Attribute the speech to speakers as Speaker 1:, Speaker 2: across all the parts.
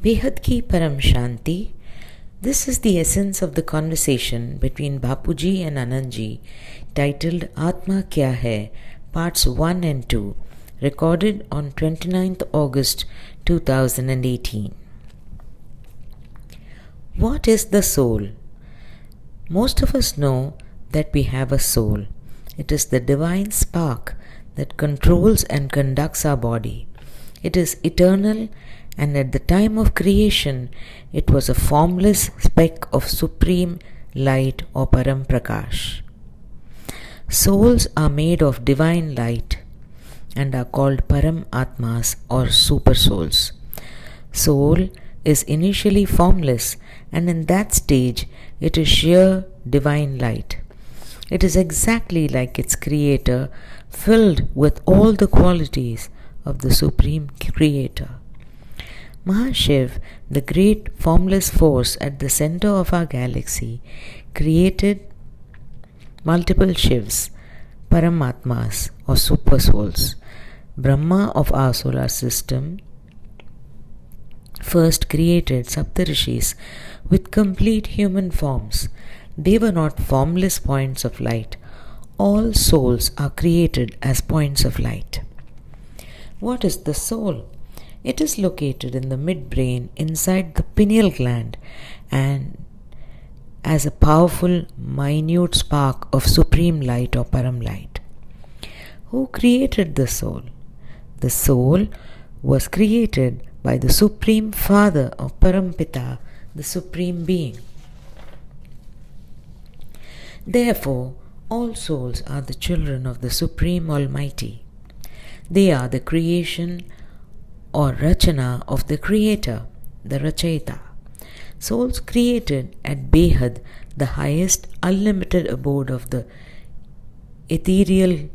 Speaker 1: Behad ki Param Shanti. This is the essence of the conversation between Bapuji and Anandji, titled Atma Kya Hai, Parts 1 and 2, recorded on 29th August 2018. What is the soul? Most of us know that we have a soul. It is the divine spark that controls and conducts our body. It is eternal, and at the time of creation, it was a formless speck of supreme light or Param Prakash. Souls are made of divine light and are called Param Atmas or super souls. Soul is initially formless, and in that stage, it is sheer divine light. It is exactly like its creator, filled with all the qualities of the Supreme Creator. Mahashiv, the great formless force at the center of our galaxy, created multiple Shivs, Paramatmas or super souls. Brahma of our solar system first created Saptarishis with complete human forms. They were not formless points of light. All souls are created as points of light. What is the soul? It is located in the midbrain inside the pineal gland and as a powerful, minute spark of supreme light or Param light. Who created the soul? The soul was created by the Supreme Father of Parampita, the Supreme Being. Therefore, all souls are the children of the Supreme Almighty. They are the creation or Rachana of the Creator, the Rachayita. Souls created at Behad, the highest unlimited abode of the ethereal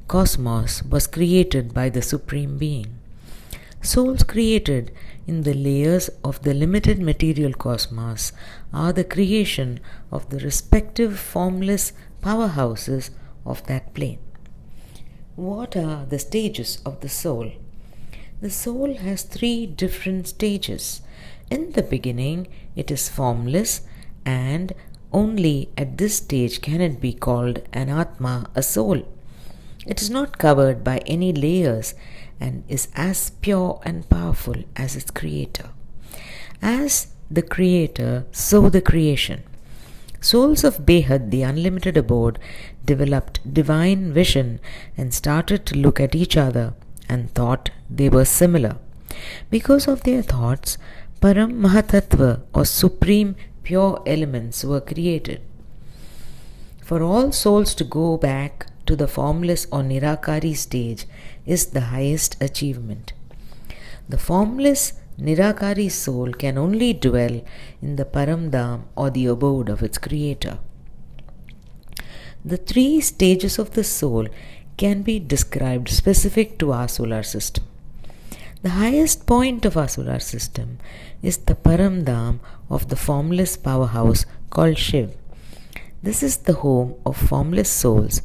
Speaker 1: cosmos, was created by the Supreme Being. Souls created in the layers of the limited material cosmos are the creation of the respective formless powerhouses of that plane. What are the stages of the soul? The soul has 3 different stages. In the beginning, it is formless, and only at this stage can it be called an Atma, a soul. It is not covered by any layers and is as pure and powerful as its creator. As the creator, so the creation. Souls of Behad, the unlimited abode, developed divine vision and started to look at each other and thought they were similar. Because of their thoughts, Param Mahatattva or supreme pure elements were created. For all souls to go back to the formless or Nirakari stage is the highest achievement. The formless Nirakari soul can only dwell in the Paramdham or the abode of its creator. The 3 stages of the soul can be described specific to our solar system. The highest point of our solar system is the Paramdham of the formless powerhouse called Shiv. This is the home of formless souls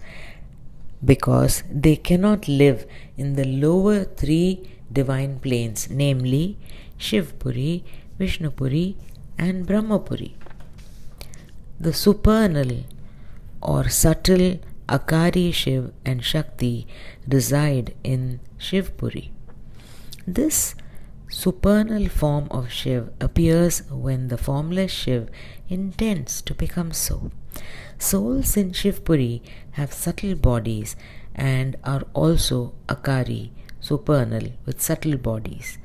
Speaker 1: because they cannot live in the lower 3 divine planes, namely Shivpuri, Vishnupuri and Brahmapuri. The supernal or subtle Akari Shiv and Shakti reside in Shivpuri. This supernal form of Shiv appears when the formless Shiv intends to become so. Souls in Shivpuri have subtle bodies and are also Akari, supernal, with subtle bodies.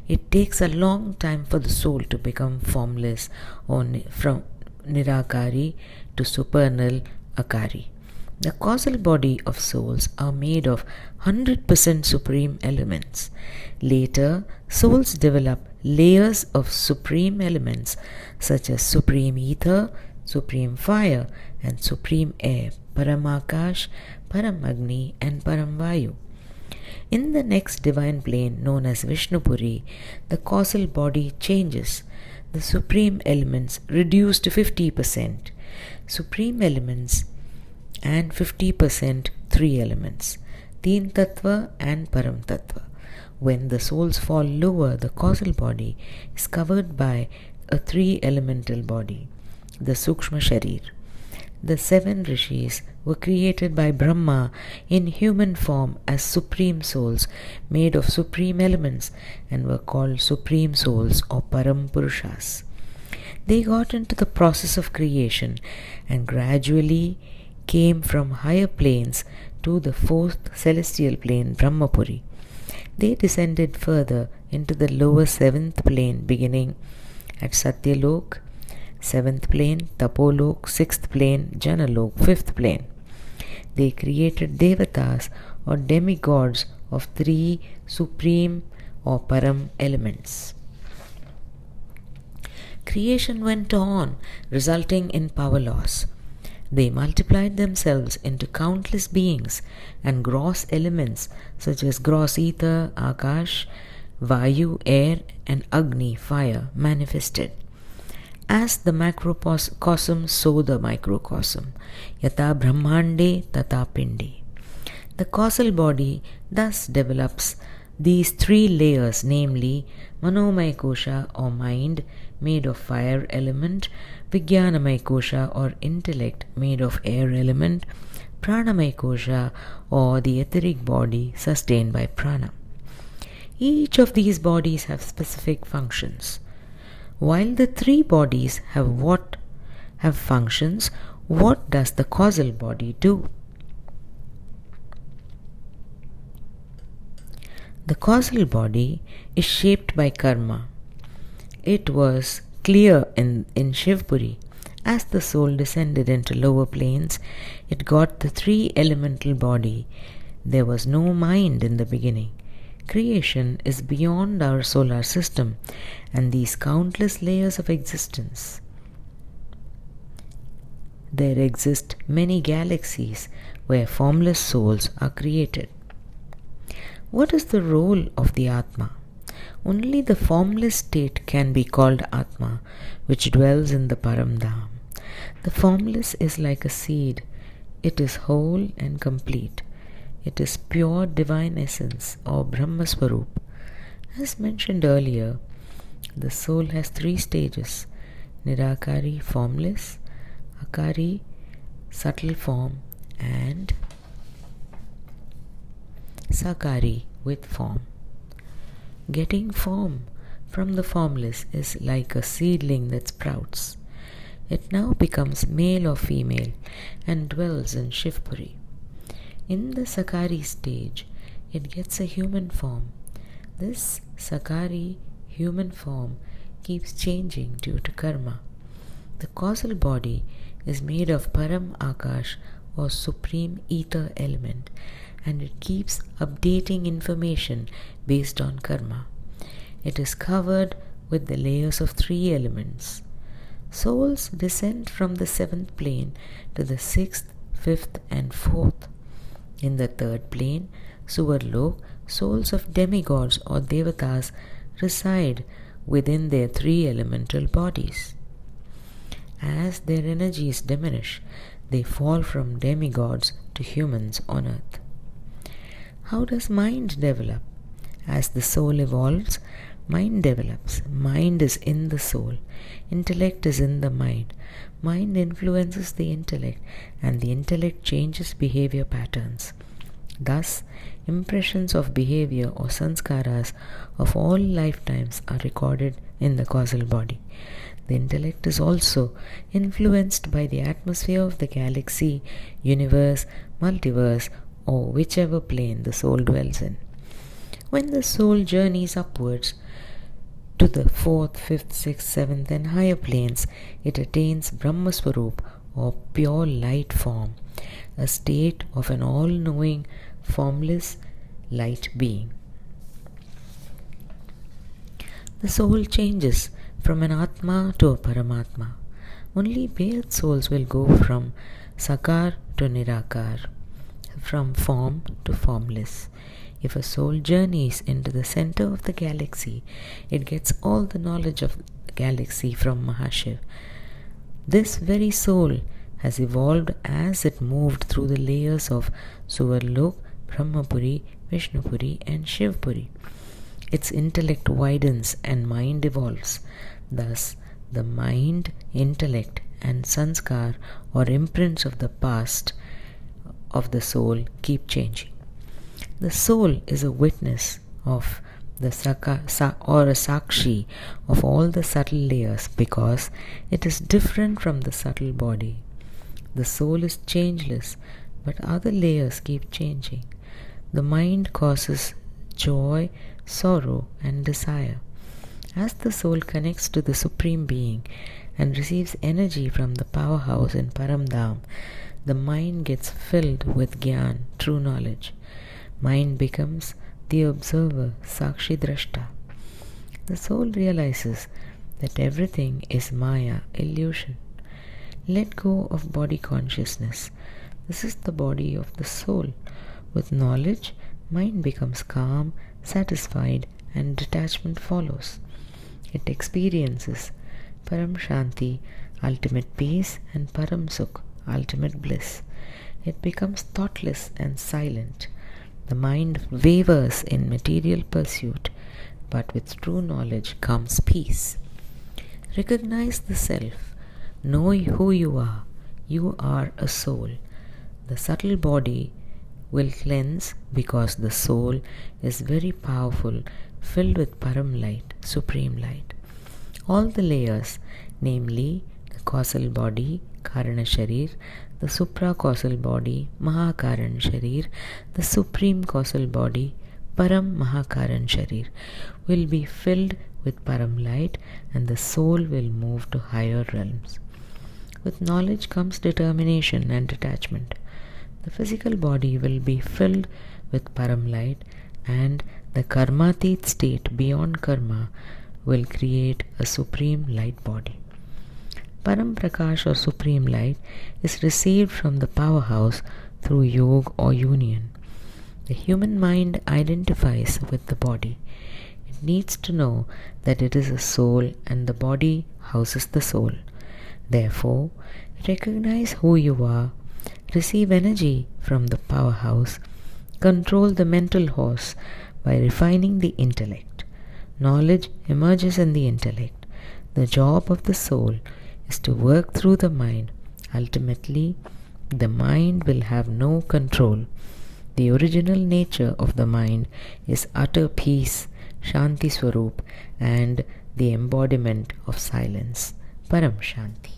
Speaker 1: It takes a long time for the soul to become formless or from Nirakari to supernal Akari. The causal body of souls are made of 100% supreme elements. Later, souls develop layers of supreme elements such as supreme ether, supreme fire and supreme air, Paramakash, Paramagni and Paramvayu. In the next divine plane known as Vishnupuri, the causal body changes. The supreme elements reduce to 50%. Supreme elements and 50% 3 elements, Teen Tattva and Param Tattva. When the souls fall lower, the causal body is covered by a three-elemental body, the Sukshma Sharir. The 7 rishis were created by Brahma in human form as supreme souls made of supreme elements and were called supreme souls or Param Purushas. They got into the process of creation and gradually came from higher planes to the 4th celestial plane, Brahmapuri. They descended further into the lower 7th plane beginning at Satyalok, 7th plane, Tapolok, 6th plane, Janalok, 5th plane. They created Devatas or demigods of 3 supreme or Param elements. Creation went on, resulting in power loss. They multiplied themselves into countless beings, and gross elements such as gross ether, Akash, Vayu, air, and Agni, fire, manifested. As the macrocosm, so the microcosm. Yata Brahmande tata Pindi. The causal body thus develops these 3 layers, namely Manomaya Kosha or mind made of fire element, Vijnanamaya Kosha or intellect made of air element, Pranamaya Kosha or the etheric body sustained by prana. Each of these bodies have specific functions. While the 3 bodies have functions, what does the causal body do? The causal body is shaped by karma. It was clear in Shivpuri. As the soul descended into lower planes, it got the 3 elemental body. There was no mind in the beginning. Creation is beyond our solar system and these countless layers of existence. There exist many galaxies where formless souls are created. What is the role of the Atma? Only the formless state can be called Atma, which dwells in the Paramdham. The formless is like a seed. It is whole and complete. It is pure divine essence or Brahma Swarup. As mentioned earlier, the soul has 3 stages: Nirakari, formless, Akari, subtle form, and Sakari, with form. Getting form from the formless is like a seedling that sprouts. It now becomes male or female and dwells in Shivpuri. In the Sakari stage, it gets a human form. This Sakari human form keeps changing due to karma. The causal body is made of Param Akash or supreme ether element, and it keeps updating information based on karma. It is covered with the layers of 3 elements. Souls descend from the 7th plane to the 6th, 5th, and 4th. In the 3rd plane, Suvarlok, souls of demigods or devatas reside within their 3 elemental bodies. As their energies diminish, they fall from demigods to humans on earth. How does mind develop? As the soul evolves, mind develops. Mind is in the soul. Intellect is in the mind. Mind influences the intellect, and the intellect changes behavior patterns. Thus, impressions of behavior or sanskaras of all lifetimes are recorded in the causal body. The intellect is also influenced by the atmosphere of the galaxy, universe, multiverse, or whichever plane the soul dwells in. When the soul journeys upwards to the 4th, 5th, 6th, 7th, and higher planes, it attains Brahma Swarup or pure light form, a state of an all-knowing, formless light being. The soul changes from an Atma to a Paramatma. Only Beat souls will go from Sakar to Nirakar, from form to formless. If a soul journeys into the center of the galaxy, it gets all the knowledge of the galaxy from Mahashiv. This very soul has evolved as it moved through the layers of Suvarlok, Brahmapuri, Vishnupuri, and Shivpuri. its intellect widens and mind evolves. Thus, the mind, intellect, and sanskar or imprints of the past of the soul keep changing. The soul is a witness of the or a sakshi of all the subtle layers because it is different from the subtle body. The soul is changeless, but other layers keep changing. The mind causes joy, sorrow, and desire. As the soul connects to the Supreme Being and receives energy from the powerhouse in Paramdham, the mind gets filled with Gyan, true knowledge. Mind becomes the observer, Sakshi Drashta. The soul realizes that everything is Maya, illusion. Let go of body consciousness. This is the body of the soul. With knowledge, mind becomes calm, satisfied, and detachment follows. It experiences Param Shanti, ultimate peace, and Param Sukh, ultimate bliss. It becomes thoughtless and silent. The mind wavers in material pursuit, but with true knowledge comes peace. Recognize the self. Know who you are. You are a soul. The subtle body will cleanse because the soul is very powerful, filled with Param light, supreme light. All the layers, namely the causal body, Karana Sharir, the supra-causal body, Mahakaran Sharir, the supreme causal body, Param Mahakaran Sharir, will be filled with Param light and the soul will move to higher realms. With knowledge comes determination and detachment. The physical body will be filled with Param light and the Karmatit state beyond karma will create a supreme light body. Param Prakash or supreme light is received from the powerhouse through yoga or union. The human mind identifies with the body. It needs to know that it is a soul and the body houses the soul. Therefore, recognize who you are, receive energy from the powerhouse, control the mental horse by refining the intellect. Knowledge emerges in the intellect. The job of the soul is to work through the mind. Ultimately, the mind will have no control. The original nature of the mind is utter peace, Shanti Swarup, and the embodiment of silence, Param Shanti.